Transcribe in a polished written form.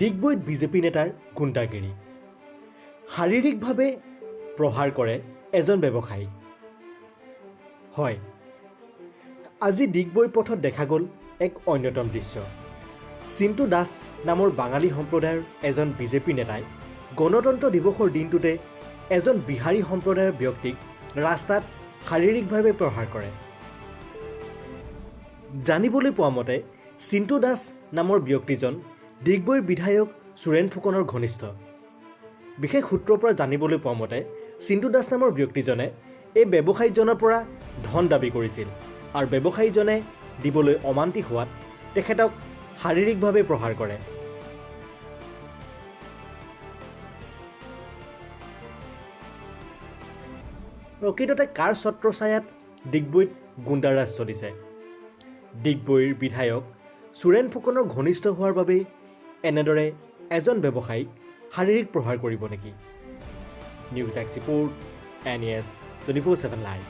ডিগবৈত BJP নেতাৰ গুণ্ডাগিৰি শাৰীৰিকভাৱে প্ৰহাৰ কৰে এজন ব্যৱসায়ী। হয়, আজি ডিগবৈ পথত দেখা গ'ল এক অন্যতম দৃশ্য। চিন্তু দাস নামৰ বাঙালী সম্প্ৰদায়ৰ এজন বিজেপি নেতাই গণতন্ত্ৰ দিৱসৰ দিনটোতে এজন বিহাৰী সম্প্ৰদায়ৰ ব্যক্তিক ৰাস্তাত শাৰীৰিকভাৱে প্ৰহাৰ কৰে। জানিবলৈ পোৱা মতে চিন্তু দাস নামৰ ব্যক্তিজন ডিগবৈৰ বিধায়ক সুৰেণ ফুকনৰ ঘনিষ্ঠ। বিশেষ সূত্ৰৰ পৰা জানিবলৈ পোৱা মতে চিন্তু দাস নামৰ ব্যক্তিজনে এই ব্যৱসায়ীজনৰ পৰা ধন দাবী কৰিছিল আৰু ব্যৱসায়ীজনে দিবলৈ অমান্তি হোৱাত তেখেতক শাৰীৰিকভাৱে প্ৰহাৰ কৰে। প্ৰকৃততে কাৰ ছত্ৰছায়াত ডিগবৈত গুণ্ডাৰাজ চলিছে? ডিগবৈৰ বিধায়ক সুৰেণ ফুকনৰ ঘনিষ্ঠ হোৱাৰ বাবেই এনেদৰে এজন ব্যৱসায়ীক শাৰীৰিক প্ৰহাৰ কৰিব নেকি? News desk report NES 24/7 live.